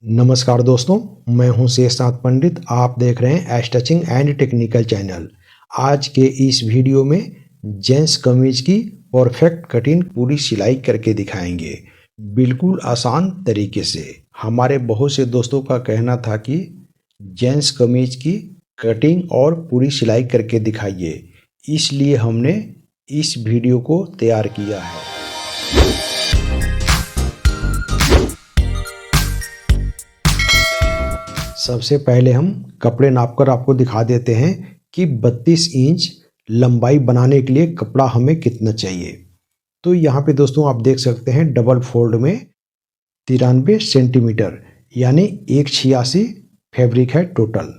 नमस्कार दोस्तों, मैं हूं शेषनाथ पंडित। आप देख रहे हैं S touching and technical channel. आज के इस वीडियो में जेंट्स कमीज की परफेक्ट कटिंग पूरी सिलाई करके दिखाएंगे, बिल्कुल आसान तरीके से। हमारे बहुत से दोस्तों का कहना था कि जेंट्स कमीज की कटिंग और पूरी सिलाई करके दिखाइए, इसलिए हमने इस वीडियो को तैयार किया है। सबसे पहले हम कपड़े नापकर आपको दिखा देते हैं कि 32 इंच लंबाई बनाने के लिए कपड़ा हमें कितना चाहिए। तो यहाँ पे दोस्तों आप देख सकते हैं डबल फोल्ड में 93 सेंटीमीटर यानी 186 फैब्रिक है टोटल।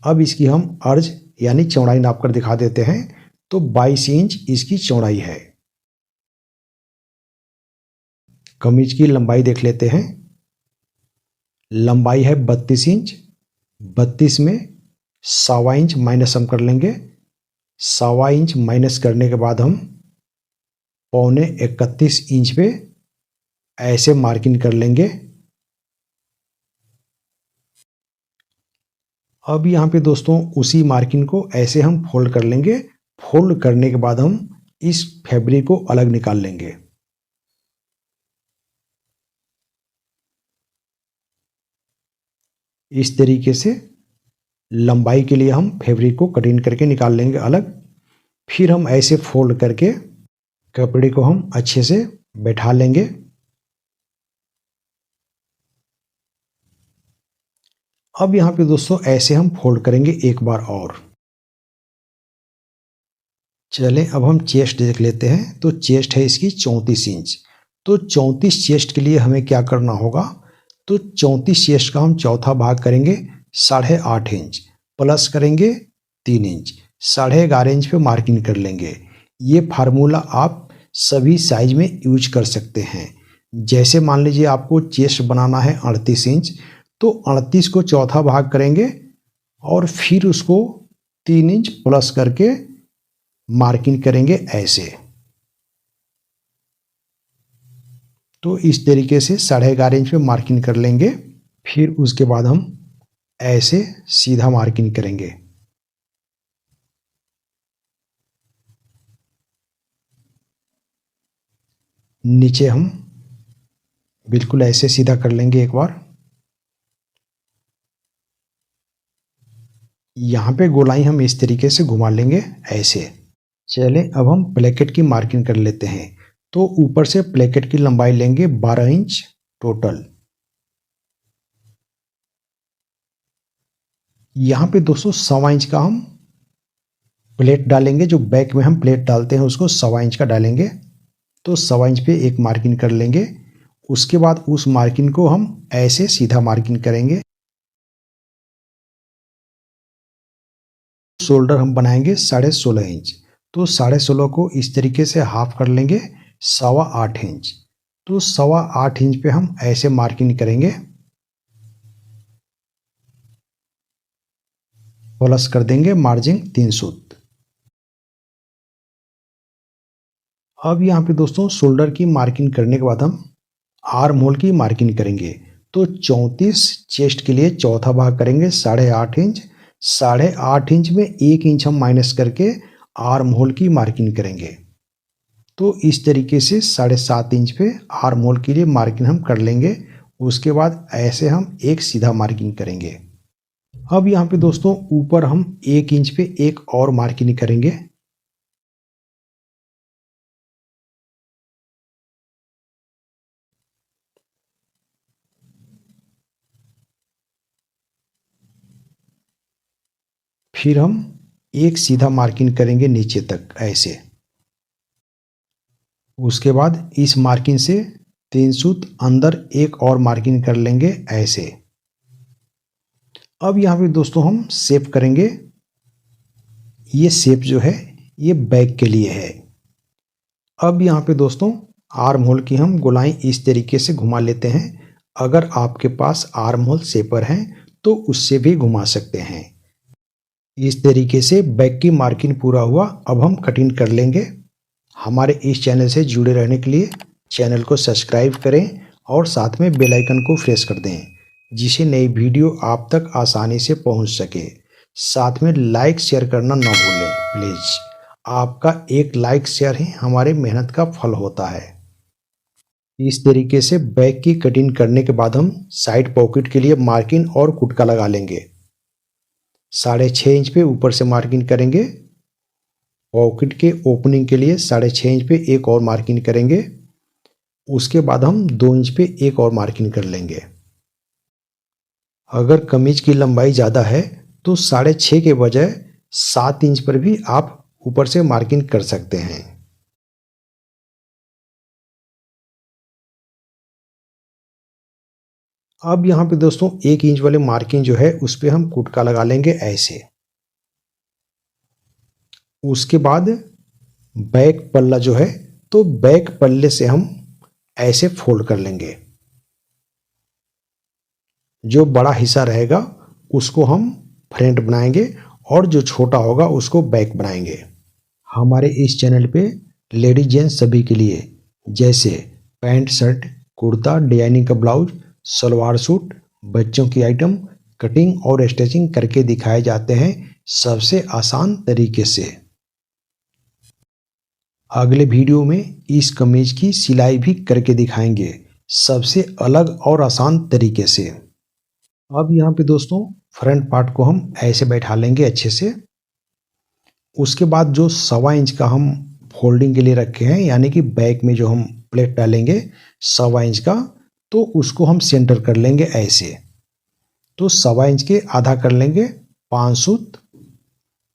अब इसकी हम अर्ज यानी चौड़ाई नापकर दिखा देते हैं। तो 22 इंच इसकी चौड़ाई है। कमीज की लंबाई देख लेते हैं। लंबाई है 32 इंच। 32 में 1.25 इंच माइनस हम कर लेंगे। 1.25 इंच माइनस करने के बाद हम 31 इंच पे ऐसे मार्किंग कर लेंगे। अब यहाँ पे दोस्तों उसी मार्किंग को ऐसे हम फोल्ड कर लेंगे। फोल्ड करने के बाद हम इस फैब्रिक को अलग निकाल लेंगे। इस तरीके से लंबाई के लिए हम फैब्रिक को कटिंग करके निकाल लेंगे अलग। फिर हम ऐसे फोल्ड करके कपड़े को हम अच्छे से बैठा लेंगे। अब यहाँ पे दोस्तों ऐसे हम फोल्ड करेंगे एक बार और। चलें अब हम चेस्ट देख लेते हैं। तो चेस्ट है इसकी 34 इंच। तो 34 चेस्ट के लिए हमें क्या करना होगा? तो 34 चेस्ट का हम चौथा भाग करेंगे 8.5 इंच प्लस करेंगे 3 इंच। 11.5 इंच पे मार्किंग कर लेंगे। ये फार्मूला आप सभी साइज में यूज कर सकते हैं। जैसे मान लीजिए आपको चेस्ट बनाना है 38 इंच, तो 38 को चौथा भाग करेंगे और फिर उसको 3 इंच प्लस करके मार्किंग करेंगे ऐसे। तो इस तरीके से 11.5 इंच पे मार्किंग कर लेंगे। फिर उसके बाद हम ऐसे सीधा मार्किंग करेंगे। नीचे हम बिल्कुल ऐसे सीधा कर लेंगे एक बार। यहाँ पे गोलाई हम इस तरीके से घुमा लेंगे ऐसे। चलें अब हम प्लेकेट की मार्किंग कर लेते हैं। तो ऊपर से प्लेकेट की लंबाई लेंगे 12 इंच टोटल। यहाँ पे दोस्तों 1.25 इंच का हम प्लेट डालेंगे। जो बैक में हम प्लेट डालते हैं उसको 1.25 इंच का डालेंगे। तो 1.25 इंच पे एक मार्किंग कर लेंगे। उसके बाद उस मार्किंग को हम ऐसे सीधा मार्किंग करेंगे। शोल्डर हम बनाएंगे 16.5 इंच। तो 16.5 को इस तरीके से हाफ कर लेंगे 8.25 इंच। तो 8.25 इंच पे हम ऐसे मार्किंग करेंगे। प्लस कर देंगे मार्जिन 3 सूत। अब यहाँ पे दोस्तों शोल्डर की मार्किंग करने के बाद हम आर्म होल की मार्किंग करेंगे। तो 34 चेस्ट के लिए चौथा भाग करेंगे 8.5 इंच। 8.5 इंच में 1 इंच हम माइनस करके आर्म होल की मार्किंग करेंगे। तो इस तरीके से 7.5 इंच पे आर्म होल के लिए मार्किंग हम कर लेंगे। उसके बाद ऐसे हम एक सीधा मार्किंग करेंगे। अब यहाँ पे दोस्तों ऊपर हम 1 इंच पे एक और मार्किंग करेंगे। फिर हम एक सीधा मार्किंग करेंगे नीचे तक ऐसे। उसके बाद इस मार्किंग से 3 सूत अंदर एक और मार्किंग कर लेंगे ऐसे। अब यहाँ पे दोस्तों हम शेप करेंगे। ये शेप जो है ये बैक के लिए है। अब यहाँ पे दोस्तों आर्म होल की हम गोलाई इस तरीके से घुमा लेते हैं। अगर आपके पास आर्म होल शेपर है तो उससे भी घुमा सकते हैं। इस तरीके से बैक की मार्किंग पूरा हुआ। अब हम कटिंग कर लेंगे। हमारे इस चैनल से जुड़े रहने के लिए चैनल को सब्सक्राइब करें और साथ में बेल आइकन को प्रेस कर दें, जिससे नई वीडियो आप तक आसानी से पहुंच सके। साथ में लाइक शेयर करना ना भूलें प्लीज़। आपका एक लाइक शेयर ही हमारे मेहनत का फल होता है। इस तरीके से बैक की कटिंग करने के बाद हम साइड पॉकेट के लिए मार्किंग और कुटका लगा लेंगे। 6.5 इंच पे ऊपर से मार्किंग करेंगे। पॉकेट के ओपनिंग के लिए 6.5 इंच पे एक और मार्किंग करेंगे। उसके बाद हम 2 इंच पे एक और मार्किंग कर लेंगे। अगर कमीज की लंबाई ज़्यादा है तो 6.5 के बजाय 7 इंच पर भी आप ऊपर से मार्किंग कर सकते हैं। अब यहाँ पे दोस्तों 1 इंच वाले मार्किंग जो है उस पर हम कुटका लगा लेंगे ऐसे। उसके बाद बैक पल्ला जो है तो बैक पल्ले से हम ऐसे फोल्ड कर लेंगे। जो बड़ा हिस्सा रहेगा उसको हम फ्रंट बनाएंगे और जो छोटा होगा उसको बैक बनाएंगे। हमारे इस चैनल पे लेडीज जेंट्स सभी के लिए जैसे पैंट शर्ट कुर्ता डिजाइनिंग का ब्लाउज सलवार सूट बच्चों की आइटम कटिंग और स्टिचिंग करके दिखाए जाते हैं सबसे आसान तरीके से। अगले वीडियो में इस कमीज की सिलाई भी करके दिखाएंगे सबसे अलग और आसान तरीके से। अब यहाँ पे दोस्तों फ्रंट पार्ट को हम ऐसे बैठा लेंगे अच्छे से। उसके बाद जो 1.25 इंच का हम फोल्डिंग के लिए रखे हैं यानी कि बैक में जो हम प्लेट डालेंगे 1.25 इंच का, तो उसको हम सेंटर कर लेंगे ऐसे। तो 1.25 इंच के आधा कर लेंगे 5 सूत,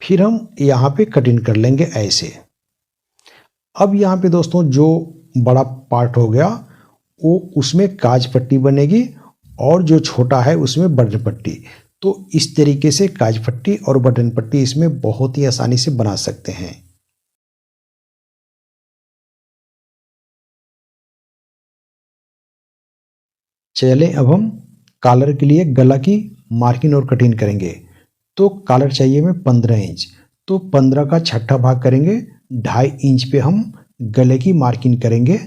फिर हम यहाँ पे कटिंग कर लेंगे ऐसे। अब यहाँ पे दोस्तों जो बड़ा पार्ट हो गया वो उसमें काज पट्टी बनेगी और जो छोटा है उसमें बटन पट्टी। तो इस तरीके से काज पट्टी और बटन पट्टी इसमें बहुत ही आसानी से बना सकते हैं। चलिए अब हम कॉलर के लिए गला की मार्किंग और कटिंग करेंगे। तो कॉलर चाहिए हमें 15 इंच, तो 15 का छठा भाग करेंगे 2.5 इंच पे हम गले की मार्किंग करेंगे।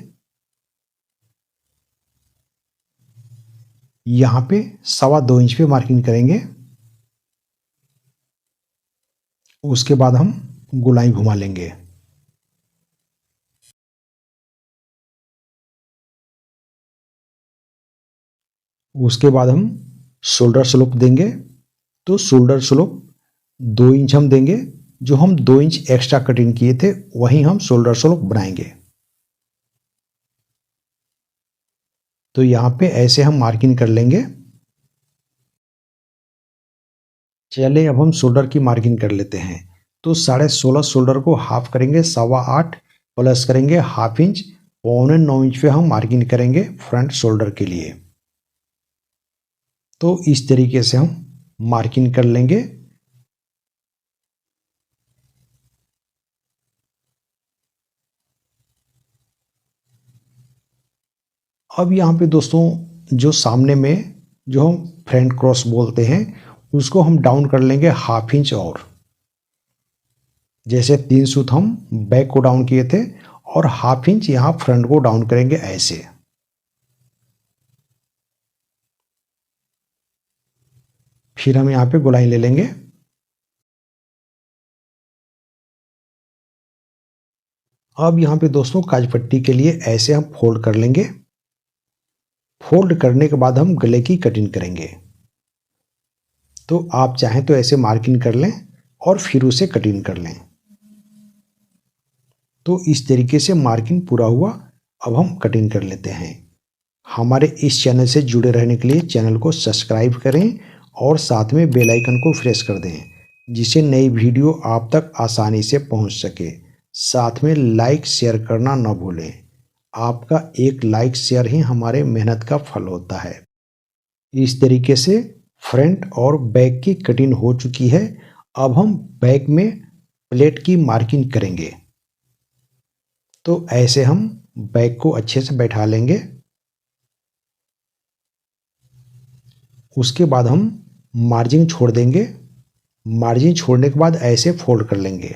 यहाँ पे 2.25 इंच पे मार्किंग करेंगे। उसके बाद हम गोलाई घुमा लेंगे। उसके बाद हम शोल्डर स्लोप देंगे। तो शोल्डर स्लोप 2 इंच हम देंगे। जो हम 2 इंच एक्स्ट्रा कटिंग किए थे वहीं हम शोल्डर स्लोप बनाएंगे। तो यहाँ पे ऐसे हम मार्किंग कर लेंगे। चलिए अब हम शोल्डर की मार्किंग कर लेते हैं। तो 16.5 शोल्डर को हाफ करेंगे 8.25 प्लस करेंगे हाफ इंच 8.25 इंच पे हम मार्किंग करेंगे फ्रंट शोल्डर के लिए। तो इस तरीके से हम मार्किंग कर लेंगे। अब यहाँ पे दोस्तों जो सामने में जो हम फ्रंट क्रॉस बोलते हैं उसको हम डाउन कर लेंगे हाफ इंच और। जैसे 3 सूत हम बैक को डाउन किए थे और हाफ इंच यहाँ फ्रंट को डाउन करेंगे ऐसे। फिर हम यहाँ पे गोलाई ले लेंगे। अब यहाँ पे दोस्तों काज पट्टी के लिए ऐसे हम फोल्ड कर लेंगे। फोल्ड करने के बाद हम गले की कटिंग करेंगे। तो आप चाहें तो ऐसे मार्किंग कर लें और फिर उसे कटिंग कर लें। तो इस तरीके से मार्किंग पूरा हुआ। अब हम कटिंग कर लेते हैं। हमारे इस चैनल से जुड़े रहने के लिए चैनल को सब्सक्राइब करें और साथ में बेल आइकन को प्रेस कर दें, जिससे नई वीडियो आप तक आसानी से पहुंच सके। साथ में लाइक शेयर करना न भूलें। आपका एक लाइक शेयर ही हमारे मेहनत का फल होता है। इस तरीके से फ्रंट और बैक की कटिंग हो चुकी है। अब हम बैक में प्लेट की मार्किंग करेंगे। तो ऐसे हम बैक को अच्छे से बैठा लेंगे। उसके बाद हम मार्जिन छोड़ देंगे। मार्जिन छोड़ने के बाद ऐसे फोल्ड कर लेंगे।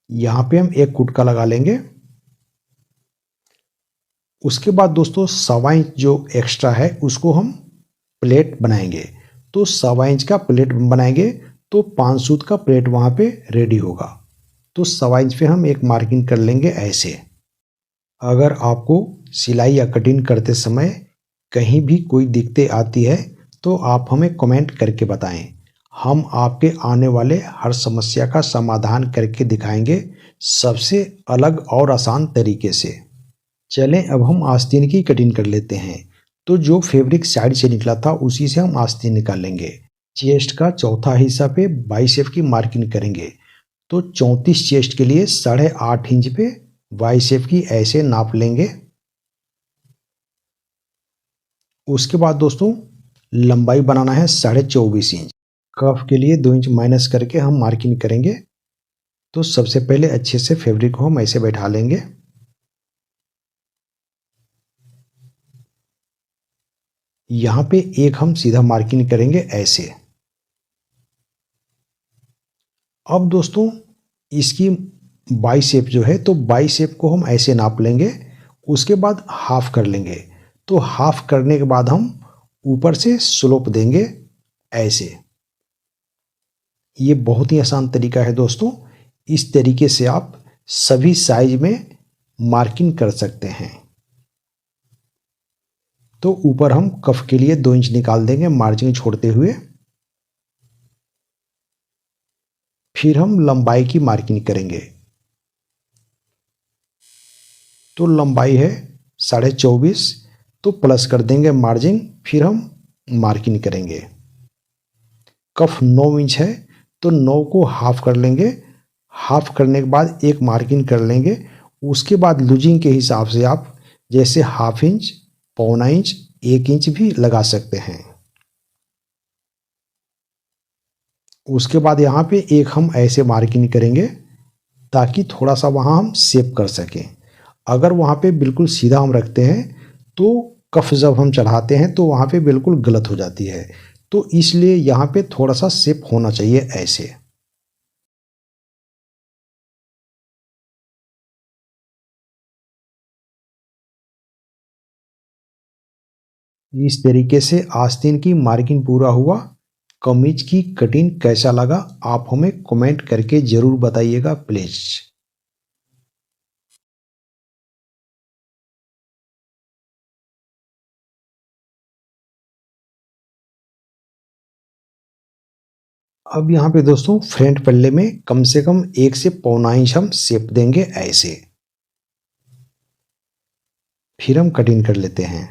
यहाँ पे हम एक कुटका लगा लेंगे। उसके बाद दोस्तों 1.25 इंच जो एक्स्ट्रा है उसको हम प्लेट बनाएंगे। तो 1.25 इंच का प्लेट बनाएंगे तो 5 सूत का प्लेट वहाँ पे रेडी होगा। तो 1.25 इंच पे हम एक मार्किंग कर लेंगे ऐसे। अगर आपको सिलाई या कटिंग करते समय कहीं भी कोई दिक्कतें आती है तो आप हमें कमेंट करके बताएं। हम आपके आने वाले हर समस्या का समाधान करके दिखाएंगे सबसे अलग और आसान तरीके से। चलें अब हम आस्तीन की कटिंग कर लेते हैं। तो जो फैब्रिक साइड से निकला था उसी से हम आस्तीन निकालेंगे। चेस्ट का चौथा हिस्सा पे बाइसेप की मार्किंग करेंगे। तो 34 चेस्ट के लिए 8.5 इंच पे बाइसेप की ऐसे नाप लेंगे। उसके बाद दोस्तों लंबाई बनाना है 24.5 इंच। कफ के लिए 2 इंच माइनस करके हम मार्किंग करेंगे। तो सबसे पहले अच्छे से फैब्रिक को हम ऐसे बैठा लेंगे। यहाँ पे एक हम सीधा मार्किंग करेंगे ऐसे। अब दोस्तों इसकी बाइसेप जो है तो बाइसेप को हम ऐसे नाप लेंगे। उसके बाद हाफ कर लेंगे। तो हाफ करने के बाद हम ऊपर से स्लोप देंगे ऐसे। ये बहुत ही आसान तरीका है दोस्तों। इस तरीके से आप सभी साइज में मार्किंग कर सकते हैं। तो ऊपर हम कफ के लिए 2 इंच निकाल देंगे मार्जिन छोड़ते हुए। फिर हम लंबाई की मार्किंग करेंगे। तो लंबाई है 24.5 तो प्लस कर देंगे मार्जिन। फिर हम मार्किंग करेंगे। कफ 9 इंच है तो 9 को हाफ कर लेंगे। हाफ करने के बाद एक मार्किंग कर लेंगे। उसके बाद लूजिंग के हिसाब से आप जैसे हाफ इंच, 1.25 इंच, 1 इंच भी लगा सकते हैं। उसके बाद यहाँ पे एक हम ऐसे मार्किंग करेंगे ताकि थोड़ा सा वहाँ हम शेप कर सकें। अगर वहाँ पे बिल्कुल सीधा हम रखते हैं तो कफ जब हम चढ़ाते हैं तो वहाँ पे बिल्कुल गलत हो जाती है। तो इसलिए यहाँ पे थोड़ा सा शेप होना चाहिए ऐसे। इस तरीके से आस्तीन की मार्किंग पूरा हुआ। कमीज की कटिंग कैसा लगा आप हमें कमेंट करके जरूर बताइएगा प्लीज। अब यहाँ पे दोस्तों फ्रंट पल्ले में कम से कम 1 से 1.25 इंच हम शेप देंगे ऐसे। फिर हम कटिंग कर लेते हैं।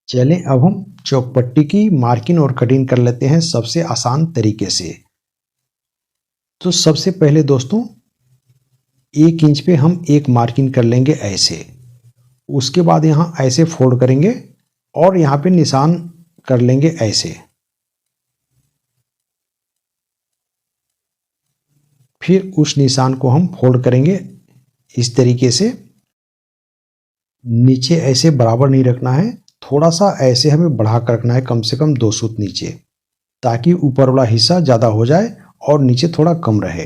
चलें अब हम चौकपट्टी की मार्किंग और कटिंग कर लेते हैं सबसे आसान तरीके से। तो सबसे पहले दोस्तों 1 इंच पे हम एक मार्किंग कर लेंगे ऐसे। उसके बाद यहाँ ऐसे फोल्ड करेंगे और यहाँ पे निशान कर लेंगे ऐसे। फिर उस निशान को हम फोल्ड करेंगे इस तरीके से। नीचे ऐसे बराबर नहीं रखना है, थोड़ा सा ऐसे हमें बढ़ा कर रखना है कम से कम 2 सूत नीचे, ताकि ऊपर वाला हिस्सा ज़्यादा हो जाए और नीचे थोड़ा कम रहे।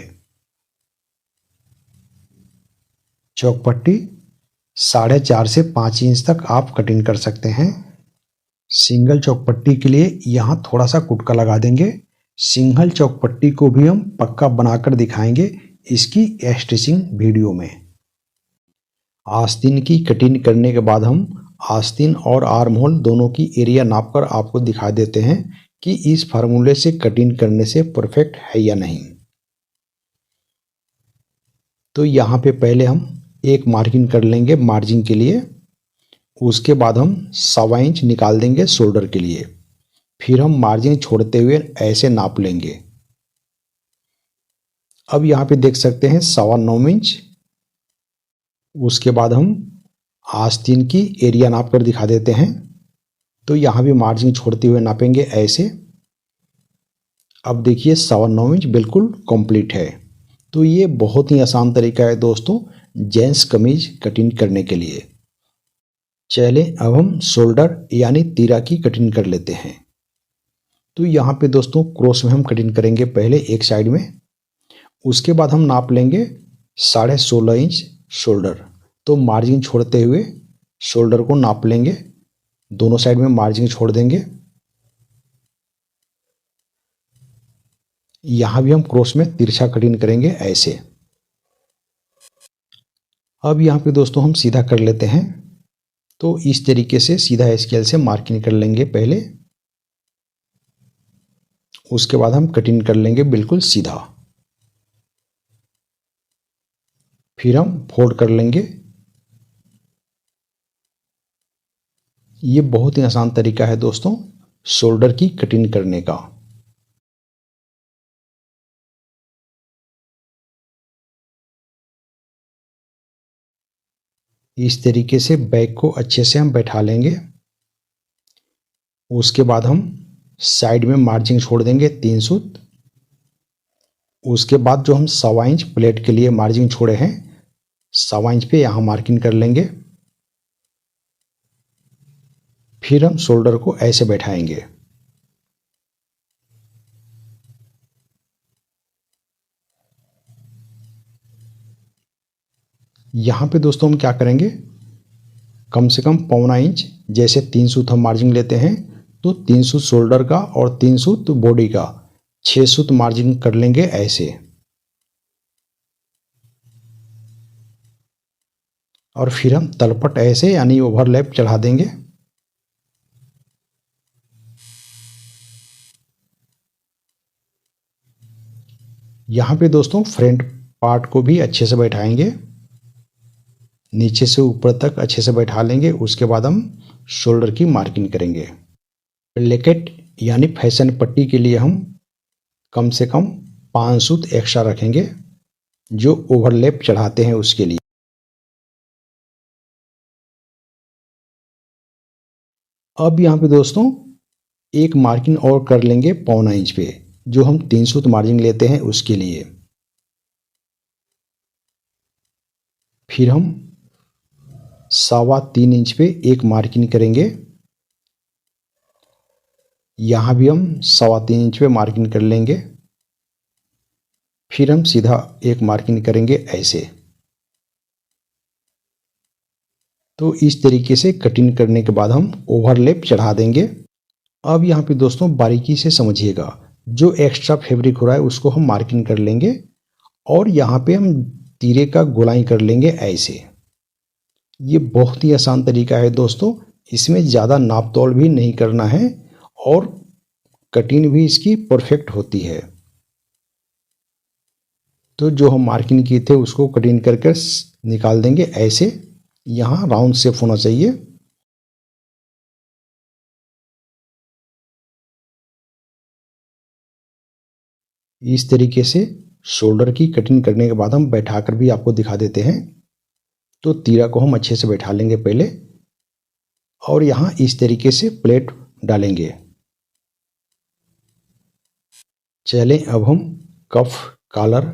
चौकपट्टी 4.5 से 5 इंच तक आप कटिंग कर सकते हैं। सिंगल चौकपट्टी के लिए यहाँ थोड़ा सा कुटका लगा देंगे। सिंगल चौकपट्टी को भी हम पक्का बनाकर दिखाएंगे इसकी स्टिचिंग वीडियो में। आस्तीन की कटिंग करने के बाद हम आस्तीन और आर्म होल दोनों की एरिया नापकर आपको दिखा देते हैं कि इस फार्मूले से कटिंग करने से परफेक्ट है या नहीं। तो यहाँ पे पहले हम एक मार्किंग कर लेंगे मार्जिन के लिए। उसके बाद हम 1.25 इंच निकाल देंगे शोल्डर के लिए। फिर हम मार्जिन छोड़ते हुए ऐसे नाप लेंगे। अब यहाँ पे देख सकते हैं 9.25 इंच। उसके बाद हम आस्तीन की एरिया नाप कर दिखा देते हैं। तो यहाँ भी मार्जिन छोड़ते हुए नापेंगे ऐसे। अब देखिए 9.25 इंच बिल्कुल कंप्लीट है। तो ये बहुत ही आसान तरीका है दोस्तों जेंट्स कमीज कटिंग करने के लिए। चले अब हम शोल्डर यानी तीरा की कटिंग कर लेते हैं। तो यहाँ पे दोस्तों क्रॉस में हम कटिंग करेंगे पहले एक साइड में। उसके बाद हम नाप लेंगे 16.5 इंच शोल्डर। तो मार्जिन छोड़ते हुए शोल्डर को नाप लेंगे, दोनों साइड में मार्जिन छोड़ देंगे। यहाँ भी हम क्रॉस में तिरछा कटिंग करेंगे ऐसे। अब यहाँ पे दोस्तों हम सीधा कर लेते हैं। तो इस तरीके से सीधा स्केल से मार्किंग कर लेंगे पहले, उसके बाद हम कटिंग कर लेंगे बिल्कुल सीधा। फिर हम फोल्ड कर लेंगे। ये बहुत ही आसान तरीका है दोस्तों शोल्डर की कटिंग करने का। इस तरीके से बैक को अच्छे से हम बैठा लेंगे। उसके बाद हम साइड में मार्जिन छोड़ देंगे 3 सूत। उसके बाद जो हम 1.25 इंच प्लेट के लिए मार्जिन छोड़े हैं 1.25 इंच पे यहाँ मार्किंग कर लेंगे। फिर हम शोल्डर को ऐसे बैठाएंगे। यहाँ पे दोस्तों हम क्या करेंगे, कम से कम 1.25 इंच, जैसे 3 सूत हम मार्जिन लेते हैं तो 3 सूत शोल्डर का और 3 सूत बॉडी का, 6 सूत मार्जिन कर लेंगे ऐसे। और फिर हम तलपट ऐसे यानी ओवरलैप चढ़ा देंगे। यहाँ पे दोस्तों फ्रंट पार्ट को भी अच्छे से बैठाएंगे, नीचे से ऊपर तक अच्छे से बैठा लेंगे। उसके बाद हम शोल्डर की मार्किंग करेंगे। लेकेट यानी फैशन पट्टी के लिए हम कम से कम 5 सूत एक्स्ट्रा रखेंगे जो ओवरलैप चढ़ाते हैं उसके लिए। अब यहाँ पे दोस्तों एक मार्किंग और कर लेंगे 1.25 इंच पे, जो हम 3 सूत मार्जिन लेते हैं उसके लिए। फिर हम 3.25 इंच पे एक मार्किंग करेंगे। यहाँ भी हम 3.25 इंच पे मार्किंग कर लेंगे। फिर हम सीधा एक मार्किंग करेंगे ऐसे। तो इस तरीके से कटिंग करने के बाद हम ओवरलैप चढ़ा देंगे। अब यहाँ पे दोस्तों बारीकी से समझिएगा, जो एक्स्ट्रा फैब्रिक हो रहा है उसको हम मार्किंग कर लेंगे और यहाँ पे हम तीरे का गोलाई कर लेंगे ऐसे। ये बहुत ही आसान तरीका है दोस्तों, इसमें ज़्यादा नाप तोल भी नहीं करना है और कटिंग भी इसकी परफेक्ट होती है। तो जो हम मार्किंग किए थे उसको कटिंग करके निकाल देंगे ऐसे। यहाँ राउंड शेप होना चाहिए। इस तरीके से शोल्डर की कटिंग करने के बाद हम बैठाकर भी आपको दिखा देते हैं। तो तीरा को हम अच्छे से बैठा लेंगे पहले और यहाँ इस तरीके से प्लेट डालेंगे। चलें अब हम कफ, कॉलर,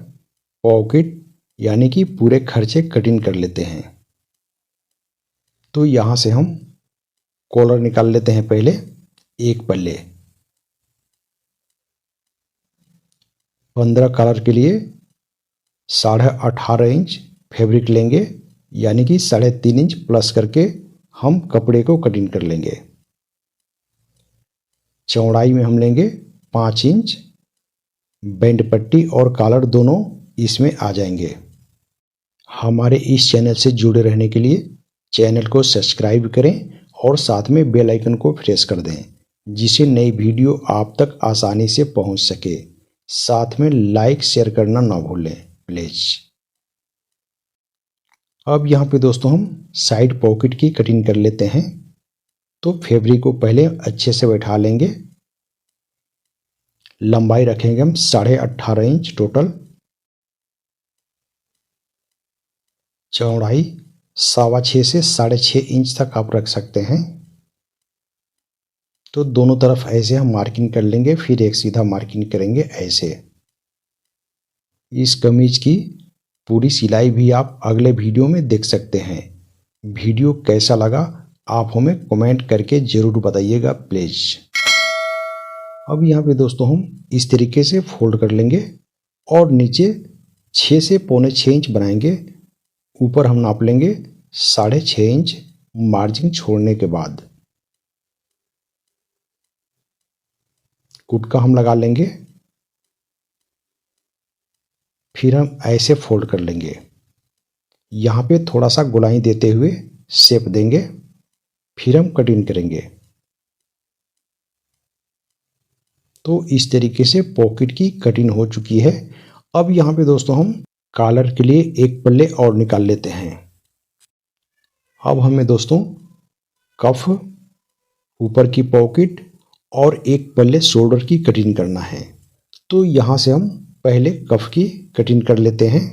पॉकेट यानी कि पूरे खर्चे कटिंग कर लेते हैं। तो यहाँ से हम कॉलर निकाल लेते हैं पहले एक पल्ले। 15 कॉलर के लिए 18.5 इंच फैब्रिक लेंगे, यानी कि 3.5 इंच प्लस करके हम कपड़े को कटिंग कर लेंगे। चौड़ाई में हम लेंगे 5 इंच। बैंड पट्टी और कॉलर दोनों इसमें आ जाएंगे। हमारे इस चैनल से जुड़े रहने के लिए चैनल को सब्सक्राइब करें और साथ में बेल आइकन को प्रेस कर दें, जिससे नई वीडियो आप तक आसानी से पहुंच सके। साथ में लाइक शेयर करना ना भूलें प्लीज। अब यहाँ पे दोस्तों हम साइड पॉकेट की कटिंग कर लेते हैं। तो फैब्रिक को पहले अच्छे से बैठा लेंगे। लंबाई रखेंगे हम 18.5 इंच टोटल। चौड़ाई 6.25 से 6.5 इंच तक आप रख सकते हैं। तो दोनों तरफ ऐसे हम मार्किंग कर लेंगे, फिर एक सीधा मार्किंग करेंगे ऐसे। इस कमीज की पूरी सिलाई भी आप अगले वीडियो में देख सकते हैं। वीडियो कैसा लगा आप हमें कमेंट करके ज़रूर बताइएगा प्लीज़। अब यहाँ पे दोस्तों हम इस तरीके से फोल्ड कर लेंगे और नीचे 6 से 6.25 इंच बनाएंगे। ऊपर हम नाप लेंगे 6.5 इंच मार्जिन छोड़ने के बाद कुट का हम लगा लेंगे। फिर हम ऐसे फोल्ड कर लेंगे। यहाँ पे थोड़ा सा गोलाई देते हुए शेप देंगे। फिर हम कटिंग करेंगे। तो इस तरीके से पॉकेट की कटिंग हो चुकी है। अब यहाँ पे दोस्तों हम कॉलर के लिए एक पल्ले और निकाल लेते हैं। अब हमें दोस्तों कफ, ऊपर की पॉकेट और एक पल्ले शोल्डर की कटिंग करना है। तो यहाँ से हम पहले कफ की कटिंग कर लेते हैं।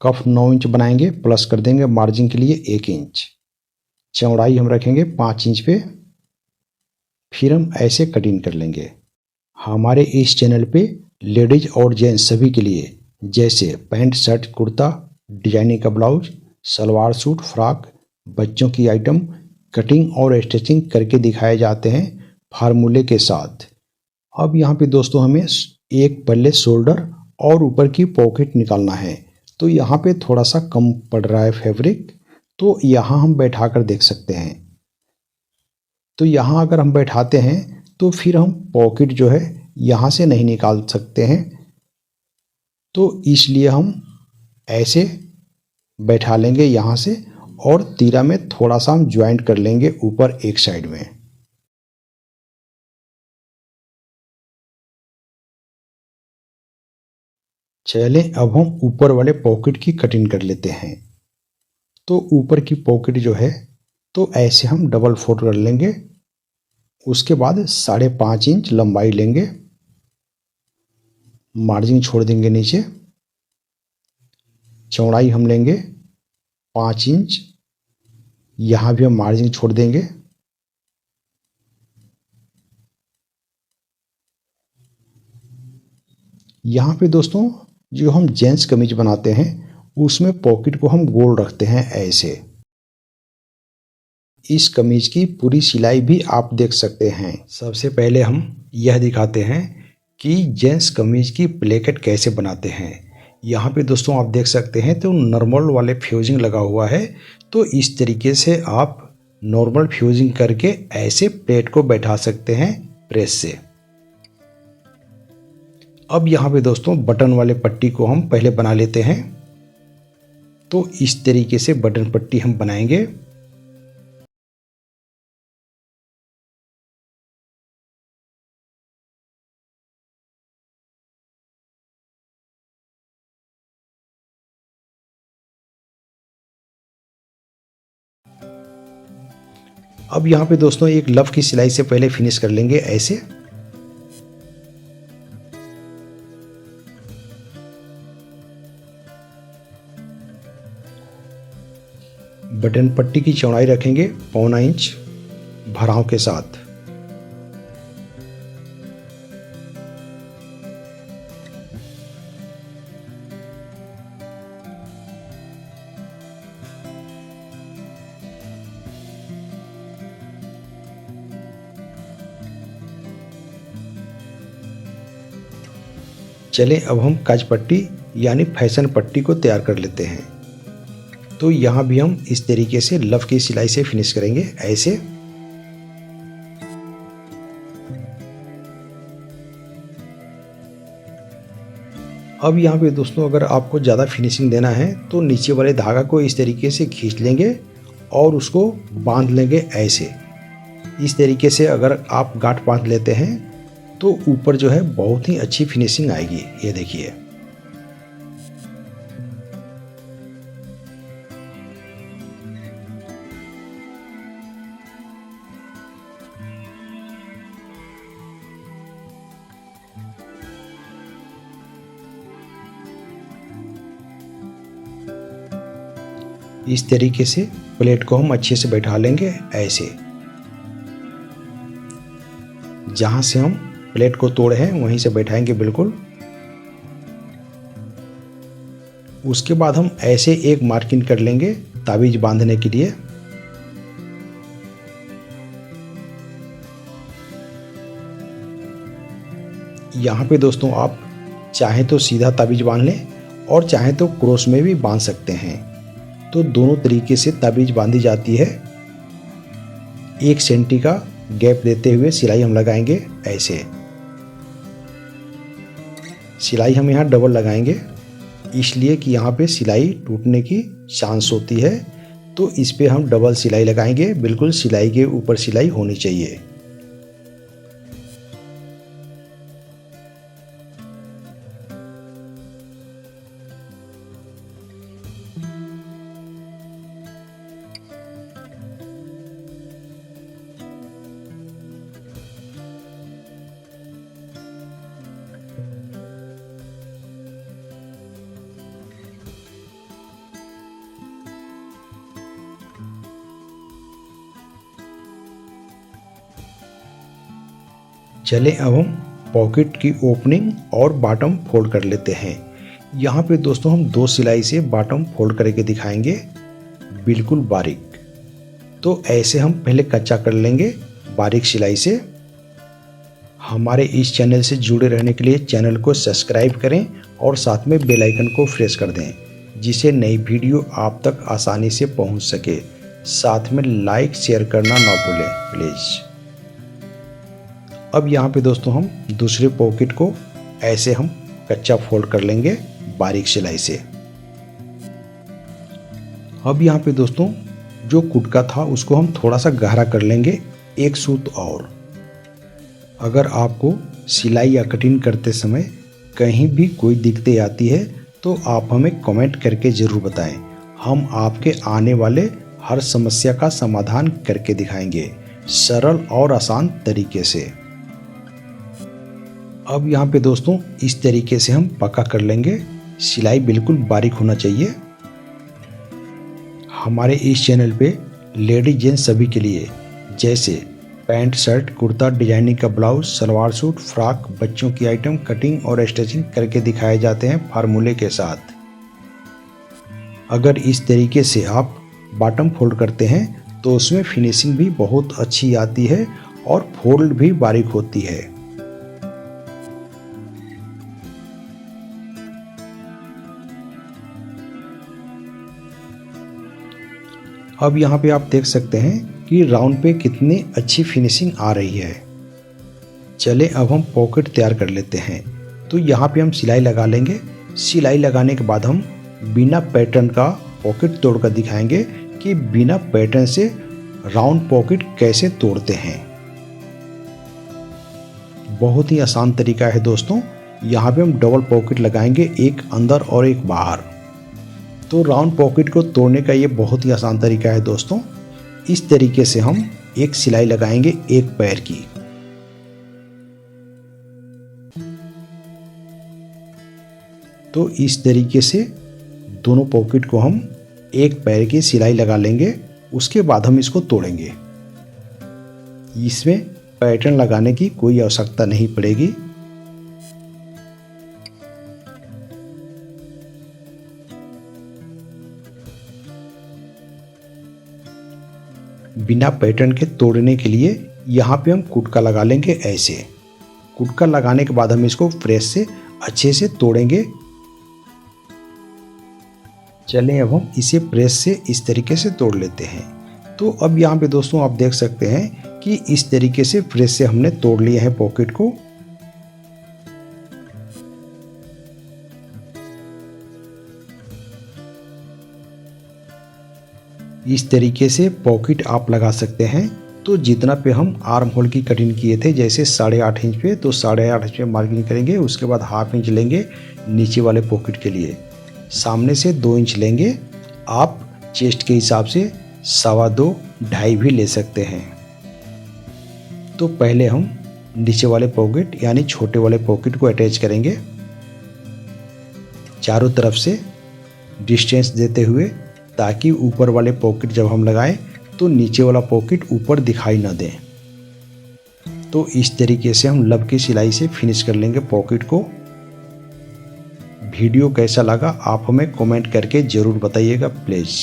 कफ 9 इंच बनाएंगे, प्लस कर देंगे मार्जिन के लिए 1 इंच। चौड़ाई हम रखेंगे 5 इंच पे। फिर हम ऐसे कटिंग कर लेंगे। हमारे इस चैनल पे लेडीज और जेंट्स सभी के लिए, जैसे पैंट, शर्ट, कुर्ता, डिजाइनिंग का ब्लाउज, सलवार सूट, फ्रॉक, बच्चों की आइटम कटिंग और स्टिचिंग करके दिखाए जाते हैं फार्मूले के साथ। अब यहाँ पे दोस्तों हमें एक पल्ले शोल्डर और ऊपर की पॉकेट निकालना है। तो यहाँ पे थोड़ा सा कम पड़ रहा है फैब्रिक, तो यहाँ हम बैठा कर देख सकते हैं। तो यहाँ अगर हम बैठाते हैं तो फिर हम पॉकेट जो है यहाँ से नहीं निकाल सकते हैं। तो इसलिए हम ऐसे बैठा लेंगे यहाँ से, और तीरा में थोड़ा सा हम ज्वाइंट कर लेंगे ऊपर एक साइड में। चले अब हम ऊपर वाले पॉकेट की कटिंग कर लेते हैं। तो ऊपर की पॉकेट जो है तो ऐसे हम डबल फोल्ड कर लेंगे। उसके बाद 5.5 इंच लंबाई लेंगे, मार्जिन छोड़ देंगे नीचे। चौड़ाई हम लेंगे 5 इंच, यहाँ भी हम मार्जिन छोड़ देंगे। यहाँ पे दोस्तों जो हम जेंट्स कमीज बनाते हैं उसमें पॉकेट को हम गोल रखते हैं ऐसे। इस कमीज की पूरी सिलाई भी आप देख सकते हैं। सबसे पहले हम यह दिखाते हैं कि जेंट्स कमीज की प्लेकेट कैसे बनाते हैं। यहाँ पे दोस्तों आप देख सकते हैं तो नॉर्मल वाले फ्यूजिंग लगा हुआ है। तो इस तरीके से आप नॉर्मल फ्यूजिंग करके ऐसे प्लेट को बैठा सकते हैं प्रेस से। अब यहाँ पे दोस्तों बटन वाले पट्टी को हम पहले बना लेते हैं। तो इस तरीके से बटन पट्टी हम बनाएंगे। अब यहाँ पे दोस्तों एक लव की सिलाई से पहले फिनिश कर लेंगे ऐसे। बटन पट्टी की चौड़ाई रखेंगे 1.25 इंच भराव के साथ। चले अब हम काज पट्टी यानी फैशन पट्टी को तैयार कर लेते हैं। तो यहाँ भी हम इस तरीके से लव की सिलाई से फिनिश करेंगे ऐसे। अब यहाँ पे दोस्तों अगर आपको ज़्यादा फिनिशिंग देना है तो नीचे वाले धागा को इस तरीके से खींच लेंगे और उसको बांध लेंगे ऐसे। इस तरीके से अगर आप गांठ बांध लेते हैं तो ऊपर जो है बहुत ही अच्छी फिनिशिंग आएगी। ये देखिए। इस तरीके से प्लेट को हम अच्छे से बैठा लेंगे ऐसे। जहां से हम प्लेट को तोड़े हैं वहीं से बैठाएंगे बिल्कुल। उसके बाद हम ऐसे एक मार्किंग कर लेंगे ताबीज बांधने के लिए। यहाँ पे दोस्तों आप चाहें तो सीधा ताबीज बांध लें और चाहे तो क्रॉस में भी बांध सकते हैं। तो दोनों तरीके से ताबीज बांधी जाती है। 1 सेंटी का गैप देते हुए सिलाई हम लगाएंगे ऐसे। सिलाई हम यहाँ डबल लगाएंगे इसलिए कि यहाँ पे सिलाई टूटने की चांस होती है, तो इस पे हम डबल सिलाई लगाएंगे। बिल्कुल सिलाई के ऊपर सिलाई होनी चाहिए। चले अब हम पॉकेट की ओपनिंग और बॉटम फोल्ड कर लेते हैं। यहाँ पे दोस्तों हम 2 सिलाई से बॉटम फोल्ड करके दिखाएंगे बिल्कुल बारीक। तो ऐसे हम पहले कच्चा कर लेंगे बारीक सिलाई से। हमारे इस चैनल से जुड़े रहने के लिए चैनल को सब्सक्राइब करें और साथ में बेल आइकन को प्रेस कर दें, जिससे नई वीडियो आप तक आसानी से पहुंच सके। साथ में लाइक शेयर करना ना भूलें प्लीज़। अब यहाँ पे दोस्तों हम दूसरे पॉकेट को ऐसे हम कच्चा फोल्ड कर लेंगे बारीक सिलाई से। अब यहाँ पे दोस्तों जो कुटका था उसको हम थोड़ा सा गहरा कर लेंगे 1 सूत और। अगर आपको सिलाई या कटिंग करते समय कहीं भी कोई दिक्कतें आती है तो आप हमें कमेंट करके ज़रूर बताएं। हम आपके आने वाले हर समस्या का समाधान करके दिखाएंगे सरल और आसान तरीके से। अब यहाँ पे दोस्तों इस तरीके से हम पक्का कर लेंगे। सिलाई बिल्कुल बारीक होना चाहिए। हमारे इस चैनल पे लेडीज जेंट्स सभी के लिए जैसे पैंट शर्ट कुर्ता डिजाइनिंग का ब्लाउज सलवार सूट फ्रॉक बच्चों की आइटम कटिंग और स्टिचिंग करके दिखाए जाते हैं फार्मूले के साथ। अगर इस तरीके से आप बॉटम फोल्ड करते हैं तो उसमें फिनिशिंग भी बहुत अच्छी आती है और फोल्ड भी बारीक होती है। अब यहाँ पे आप देख सकते हैं कि राउंड पे कितनी अच्छी फिनिशिंग आ रही है। चले अब हम पॉकेट तैयार कर लेते हैं। तो यहाँ पे हम सिलाई लगा लेंगे। सिलाई लगाने के बाद हम बिना पैटर्न का पॉकेट तोड़कर दिखाएंगे कि बिना पैटर्न से राउंड पॉकेट कैसे तोड़ते हैं। बहुत ही आसान तरीका है दोस्तों। यहाँ पे हम डबल पॉकेट लगाएंगे, एक अंदर और एक बाहर। तो राउंड पॉकेट को तोड़ने का ये बहुत ही आसान तरीका है दोस्तों। इस तरीके से हम एक सिलाई लगाएंगे एक पैर की। तो इस तरीके से दोनों पॉकेट को हम एक पैर की सिलाई लगा लेंगे। उसके बाद हम इसको तोड़ेंगे। इसमें पैटर्न लगाने की कोई आवश्यकता नहीं पड़ेगी। बिना पैटर्न के तोड़ने के लिए यहाँ पे हम कुटका लगा लेंगे ऐसे। कुटका लगाने के बाद हम इसको प्रेस से अच्छे से तोड़ेंगे। चलें अब हम इसे प्रेस से इस तरीके से तोड़ लेते हैं। तो अब यहाँ पे दोस्तों आप देख सकते हैं कि इस तरीके से प्रेस से हमने तोड़ लिया है पॉकेट को। इस तरीके से पॉकेट आप लगा सकते हैं। तो जितना पे हम आर्म होल की कटिंग किए थे जैसे 8.5 इंच पे, तो 8.5 इंच पे मार्किंग करेंगे। उसके बाद 1/2 इंच लेंगे नीचे वाले पॉकेट के लिए। सामने से 2 इंच लेंगे। आप चेस्ट के हिसाब से 2.25 2.5 भी ले सकते हैं। तो पहले हम नीचे वाले पॉकेट यानी छोटे वाले पॉकेट को अटैच करेंगे चारों तरफ से डिस्टेंस देते हुए, ताकि ऊपर वाले पॉकेट जब हम लगाएं तो नीचे वाला पॉकेट ऊपर दिखाई ना दे। तो इस तरीके से हम लब की सिलाई से फिनिश कर लेंगे पॉकेट को। वीडियो कैसा लगा आप हमें कमेंट करके ज़रूर बताइएगा प्लीज़।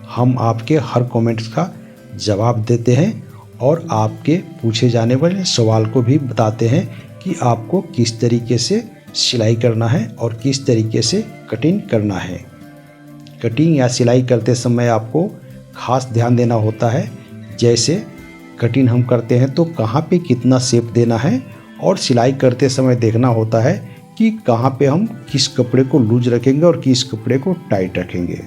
हम आपके हर कमेंट्स का जवाब देते हैं और आपके पूछे जाने वाले सवाल को भी बताते हैं कि आपको किस तरीके से सिलाई करना है और किस तरीके से कटिंग करना है। कटिंग या सिलाई करते समय आपको खास ध्यान देना होता है। जैसे कटिंग हम करते हैं तो कहाँ पे कितना शेप देना है, और सिलाई करते समय देखना होता है कि कहाँ पे हम किस कपड़े को लूज रखेंगे और किस कपड़े को टाइट रखेंगे।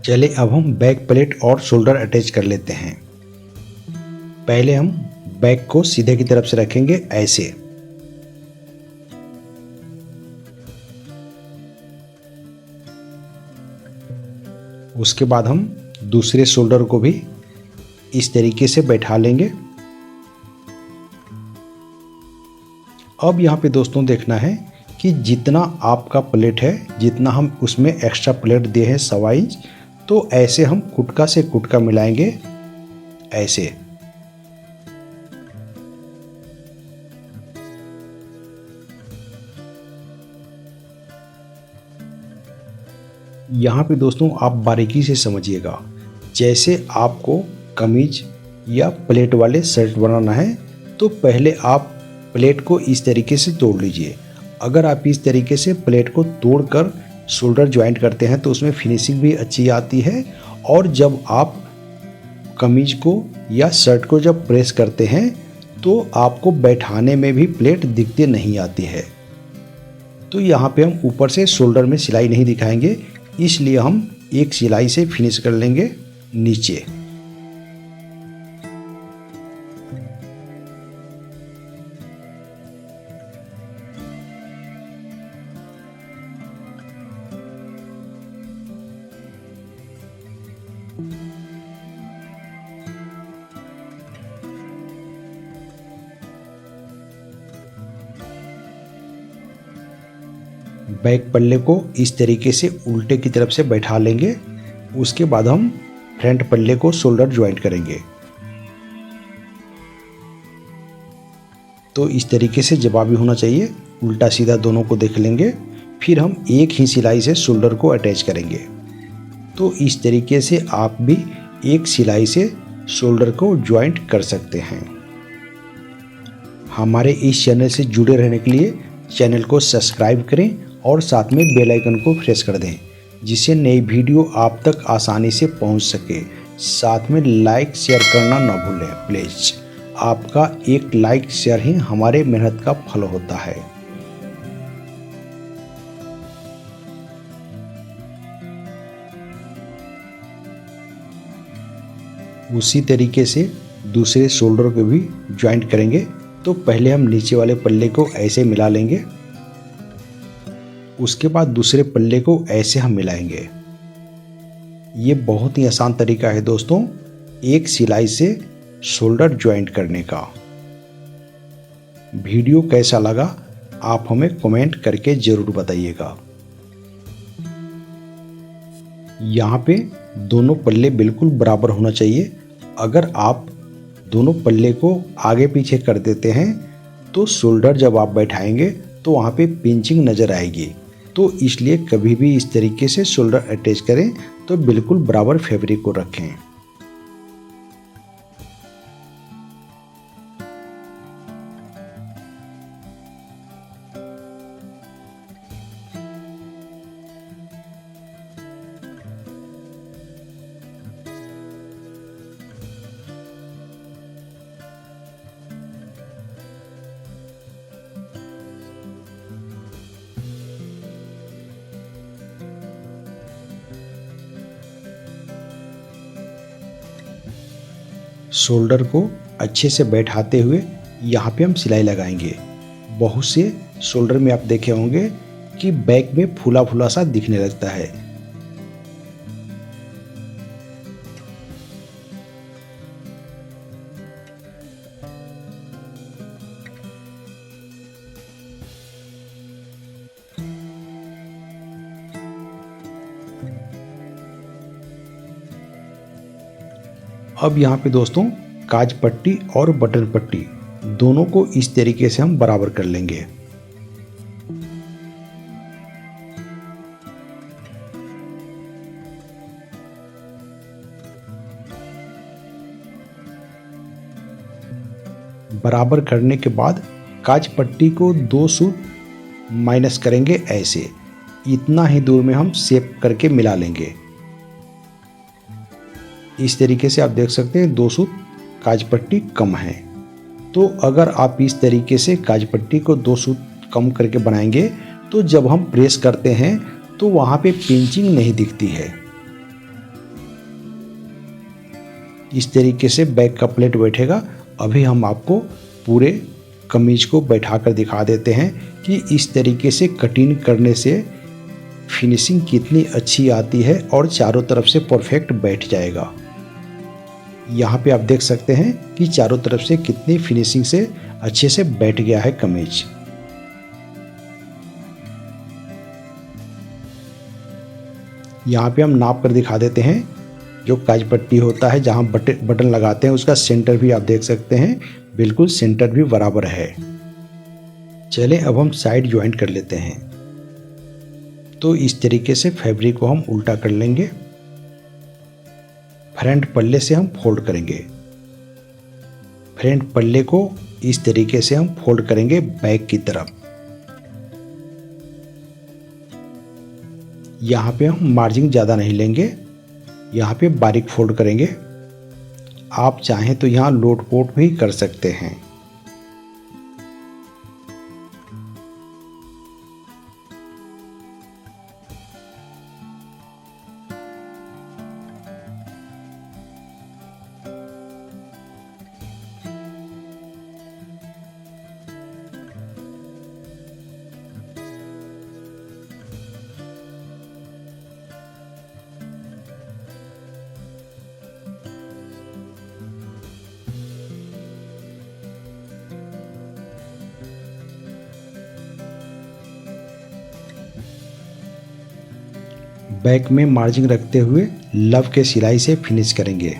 चले अब हम बैक प्लेट और शोल्डर अटैच कर लेते हैं। पहले हम बैक को सीधे की तरफ से रखेंगे ऐसे। उसके बाद हम दूसरे शोल्डर को भी इस तरीके से बैठा लेंगे। अब यहाँ पे दोस्तों देखना है कि जितना आपका प्लेट है, जितना हम उसमें एक्स्ट्रा प्लेट दिए हैं 1.25 इंच, तो ऐसे हम कुटका से कुटका मिलाएंगे ऐसे। यहाँ पे दोस्तों आप बारीकी से समझिएगा। जैसे आपको कमीज या प्लेट वाले शर्ट बनाना है तो पहले आप प्लेट को इस तरीके से तोड़ लीजिए। अगर आप इस तरीके से प्लेट को तोड़कर शोल्डर ज्वाइंट करते हैं तो उसमें फिनिशिंग भी अच्छी आती है, और जब आप कमीज को या शर्ट को जब प्रेस करते हैं तो आपको बैठाने में भी प्लेट दिखती नहीं आती है। तो यहाँ पे हम ऊपर से शोल्डर में सिलाई नहीं दिखाएंगे, इसलिए हम एक सिलाई से फिनिश कर लेंगे नीचे। बैक पल्ले को इस तरीके से उल्टे की तरफ से बैठा लेंगे। उसके बाद हम फ्रंट पल्ले को शोल्डर ज्वाइंट करेंगे। तो इस तरीके से जवाबी होना चाहिए, उल्टा सीधा दोनों को देख लेंगे। फिर हम एक ही सिलाई से शोल्डर को अटैच करेंगे। तो इस तरीके से आप भी एक सिलाई से शोल्डर को ज्वाइंट कर सकते हैं। हमारे इस चैनल से जुड़े रहने के लिए चैनल को सब्सक्राइब करें और साथ में बेल आइकन को प्रेस कर दें, जिससे नई वीडियो आप तक आसानी से पहुंच सके। साथ में लाइक शेयर करना ना भूलें प्लीज़। आपका एक लाइक शेयर ही हमारे मेहनत का फल होता है। उसी तरीके से दूसरे शोल्डर को भी ज्वाइंट करेंगे। तो पहले हम नीचे वाले पल्ले को ऐसे मिला लेंगे, उसके बाद दूसरे पल्ले को ऐसे हम मिलाएंगे। ये बहुत ही आसान तरीका है दोस्तों एक सिलाई से शोल्डर ज्वाइंट करने का। वीडियो कैसा लगा आप हमें कमेंट करके जरूर बताइएगा। यहाँ पे दोनों पल्ले बिल्कुल बराबर होना चाहिए। अगर आप दोनों पल्ले को आगे पीछे कर देते हैं तो शोल्डर जब आप बैठाएंगे तो वहाँ पे पिंचिंग नज़र आएगी। तो इसलिए कभी भी इस तरीके से शोल्डर अटैच करें तो बिल्कुल बराबर फैब्रिक को रखें। शोल्डर को अच्छे से बैठाते हुए यहाँ पे हम सिलाई लगाएंगे। बहुत से शोल्डर में आप देखे होंगे कि बैक में फूला फूला सा दिखने लगता है। अब यहाँ पे दोस्तों काज पट्टी और बटन पट्टी दोनों को इस तरीके से हम बराबर कर लेंगे। बराबर करने के बाद काज पट्टी को 2 सूत माइनस करेंगे ऐसे, इतना ही दूर में हम शेप करके मिला लेंगे। इस तरीके से आप देख सकते हैं 2 सूत काज पट्टी कम है। तो अगर आप इस तरीके से काज पट्टी को 2 सूत कम करके बनाएंगे तो जब हम प्रेस करते हैं तो वहाँ पे पिंचिंग नहीं दिखती है। इस तरीके से बैक का प्लेट बैठेगा। अभी हम आपको पूरे कमीज को बैठाकर दिखा देते हैं कि इस तरीके से कटिंग करने से फिनिशिंग कितनी अच्छी आती है और चारों तरफ से परफेक्ट बैठ जाएगा। यहाँ पे आप देख सकते हैं कि चारों तरफ से कितनी फिनिशिंग से अच्छे से बैठ गया है कमीज। यहाँ पे हम नाप कर दिखा देते हैं। जो काज पट्टी होता है जहाँ बटन लगाते हैं उसका सेंटर भी आप देख सकते हैं, बिल्कुल सेंटर भी बराबर है। चले अब हम साइड ज्वाइंट कर लेते हैं। तो इस तरीके से फैब्रिक को हम उल्टा कर लेंगे। फ्रंट पल्ले से हम फोल्ड करेंगे। फ्रंट पल्ले को इस तरीके से हम फोल्ड करेंगे बैक की तरफ। यहाँ पे हम मार्जिन ज़्यादा नहीं लेंगे, यहाँ पे बारीक फोल्ड करेंगे। आप चाहें तो यहाँ लोट पोट भी कर सकते हैं। बैक में मार्जिन रखते हुए लव के सिलाई से फिनिश करेंगे।